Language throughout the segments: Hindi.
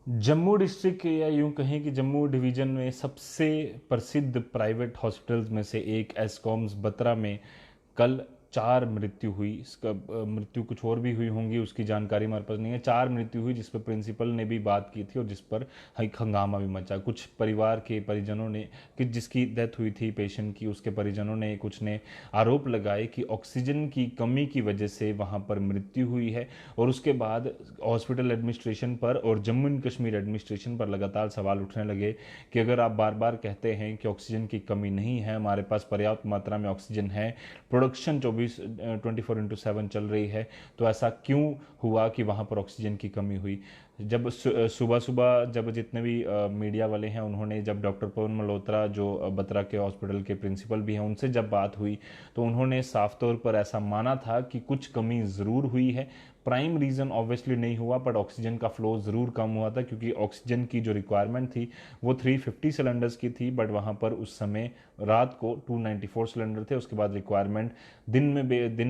जम्मू डिस्ट्रिक्ट या यूं कहें कि जम्मू डिवीज़न में सबसे प्रसिद्ध प्राइवेट हॉस्पिटल्स में से एक एस्कॉम्स बत्रा में कल 4 मृत्यु हुई। इसका मृत्यु कुछ और भी हुई होंगी, उसकी जानकारी हमारे पास नहीं है। 4 मृत्यु हुई जिस पर प्रिंसिपल ने भी बात की थी और जिस पर एक हंगामा भी मचा। कुछ परिवार के परिजनों ने कि जिसकी डेथ हुई थी पेशेंट की, उसके परिजनों ने कुछ ने आरोप लगाए कि ऑक्सीजन की कमी की वजह से वहाँ पर मृत्यु हुई है। और उसके बाद हॉस्पिटल एडमिनिस्ट्रेशन पर और जम्मू एंड कश्मीर एडमिनिस्ट्रेशन पर लगातार सवाल उठने लगे कि अगर आप बार बार कहते हैं कि ऑक्सीजन की कमी नहीं है, हमारे पास पर्याप्त मात्रा में ऑक्सीजन है, प्रोडक्शन 24/7 चल रही है, तो ऐसा क्यों हुआ कि वहाँ पर ऑक्सीजन की कमी हुई। जब सुबह सुबह जब जितने भी मीडिया वाले हैं उन्होंने, जब डॉक्टर पवन मल्होत्रा जो बत्रा के हॉस्पिटल के प्रिंसिपल भी हैं उनसे जब बात हुई, तो उन्होंने साफ तौर पर ऐसा माना था कि कुछ कमी ज़रूर हुई है। प्राइम रीज़न ऑब्वियसली नहीं हुआ, बट ऑक्सीजन का फ्लो ज़रूर कम हुआ था, क्योंकि ऑक्सीजन की जो रिक्वायरमेंट थी वो 350 सिलेंडर्स की थी, बट वहाँ पर उस समय रात को 294 सिलेंडर थे। उसके बाद रिक्वायरमेंट दिन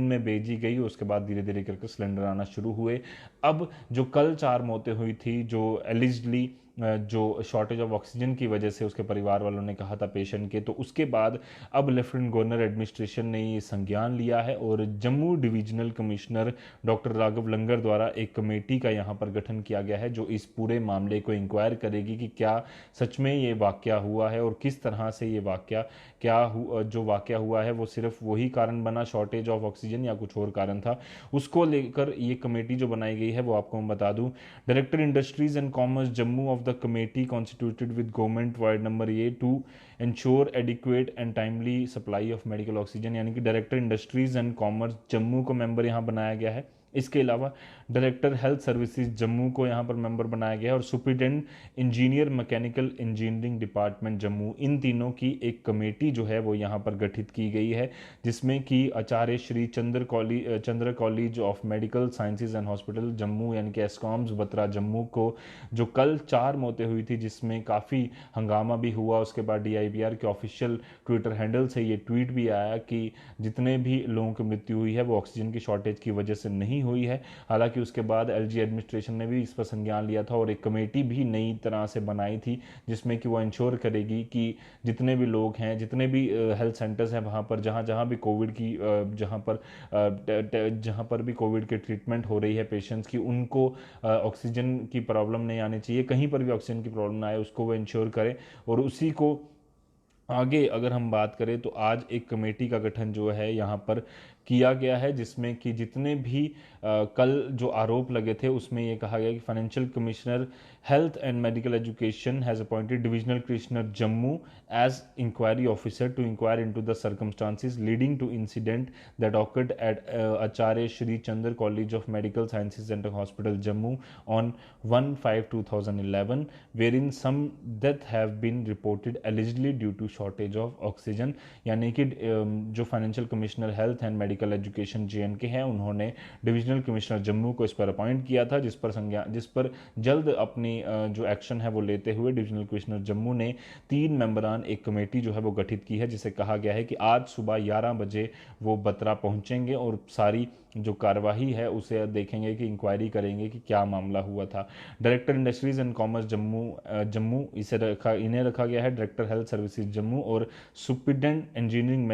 में भेजी गई, उसके बाद धीरे धीरे करके सिलेंडर आना शुरू हुए। अब जो कल 4 मौतें हुई थी, जो एलिजली जो शॉर्टेज ऑफ ऑक्सीजन की वजह से उसके परिवार वालों ने कहा था पेशेंट के, तो उसके बाद अब लेफ्टिनेंट गवर्नर एडमिनिस्ट्रेशन ने ये संज्ञान लिया है और Jammu divisional commissioner doctor Raghav Langer द्वारा एक कमेटी का यहाँ पर गठन किया गया है जो इस पूरे मामले को इंक्वायर करेगी कि क्या सच में ये वाकया हुआ है और किस तरह से ये वाकया जो वाकया हुआ है वो सिर्फ वही कारण बना, शॉर्टेज ऑफ ऑक्सीजन, या कुछ और कारण था। उसको लेकर ये कमेटी जो बनाई गई है वो आपको मैं बता दूं। Director industries and commerce Jammu of the committee constituted with government ward number A to ensure adequate and timely supply of medical oxygen, यानी कि director industries and commerce Jammu को मेंबर यहाँ बनाया गया है। इसके अलावा डायरेक्टर हेल्थ सर्विसेज जम्मू को यहाँ पर मेंबर बनाया गया है और superintendent engineer mechanical engineering department Jammu, इन तीनों की एक कमेटी जो है वो यहाँ पर गठित की गई है, जिसमें कि आचार्य श्री चंद्र college of medical sciences and hospital Jammu यानी कि एस्कॉम्स बत्रा जम्मू को, जो कल 4 मौतें हुई थी जिसमें काफ़ी हंगामा भी हुआ। उसके बाद DIBR के ऑफिशियल ट्विटर हैंडल से ये ट्वीट भी आया कि जितने भी लोगों की मृत्यु हुई है वो ऑक्सीजन की शॉर्टेज की वजह से नहीं हुई है। हालांकि उसके बाद LG एडमिनिस्ट्रेशन ने भी इस पर संज्ञान लिया था और एक कमेटी भी नई तरह से बनाई थी जिसमें कि वो इंश्योर करेगी कि जितने भी लोग हैं, जितने भी हेल्थ सेंटर्स हैं वहाँ पर जहाँ जहाँ भी कोविड की जहाँ पर भी कोविड के ट्रीटमेंट हो रही है पेशेंट्स की, उनको ऑक्सीजन की प्रॉब्लम नहीं आनी चाहिए, कहीं पर भी ऑक्सीजन की प्रॉब्लम ना आए उसको वो इंश्योर करें। और उसी को आगे अगर हम बात करें तो आज एक कमेटी का गठन जो है यहाँ पर किया गया है, जिसमें कि जितने भी कल जो आरोप लगे थे उसमें ये कहा गया कि financial commissioner health and medical education has appointed divisional commissioner Jammu as inquiry officer to inquire into the circumstances leading to incident that occurred at Acharya Shri Chandra college of medical sciences and hospital Jammu on 1/5/2011 wherein some death have been reported allegedly due to shortage of oxygen। यानी कि जो financial commissioner health and medical education JNK हैं उन्होंने डिविजनल कमिश्नर जम्मू को इस पर अपॉइंट किया था, जिस पर जल्द अपनी जो एक्शन है वो लेते हुए डिविजनल कमिश्नर जम्मू ने 3 मेंबरान एक कमेटी जो है वो गठित की है, जिसे कहा गया है कि आज सुबह 11 बजे वो बत्रा पहुंचेंगे और सारी जो कार्यवाही है उसे देखेंगे कि इंक्वायरी करेंगे कि क्या मामला हुआ था। Director industries and commerce Jammu इन्हें रखा गया है, डायरेक्टर हेल्थ सर्विसेज जम्मू और superintendent engineering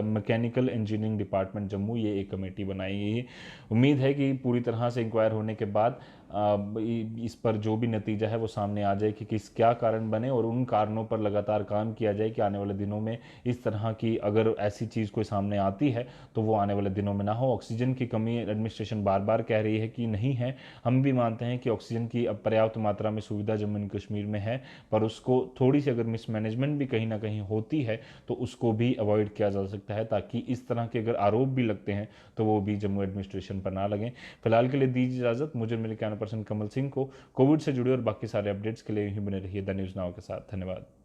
mechanical engineering department Jammu, ये एक कमेटी बनाई गई है। उम्मीद है कि पूरी तरह से इंक्वायर होने के बाद इस पर जो भी नतीजा है वो सामने आ जाए कि क्या कारण बने और उन कारणों पर लगातार काम किया जाए कि आने वाले दिनों में इस तरह की अगर ऐसी चीज़ कोई सामने आती है तो वो आने वाले दिनों में ना हो। ऑक्सीजन की कमी एडमिनिस्ट्रेशन बार बार कह रही है कि नहीं है, हम भी मानते हैं कि ऑक्सीजन की अब पर्याप्त मात्रा में सुविधा जम्मू एंड कश्मीर में है, पर उसको थोड़ी सी अगर मिसमैनेजमेंट भी कहीं ना कहीं होती है तो उसको भी अवॉइड किया जा सकता है, ताकि इस तरह के अगर आरोप भी लगते हैं तो वो भी जम्मू एडमिनिस्ट्रेशन पर ना लगें। फिलहाल के लिए दीजिए इजाजत, मुझे मेरे कैमरा पर्सन कमल सिंह को। कोविड से जुड़े और बाकी सारे अपडेट्स के लिए ही बने रहिए द न्यूज़ नाउ के साथ। धन्यवाद।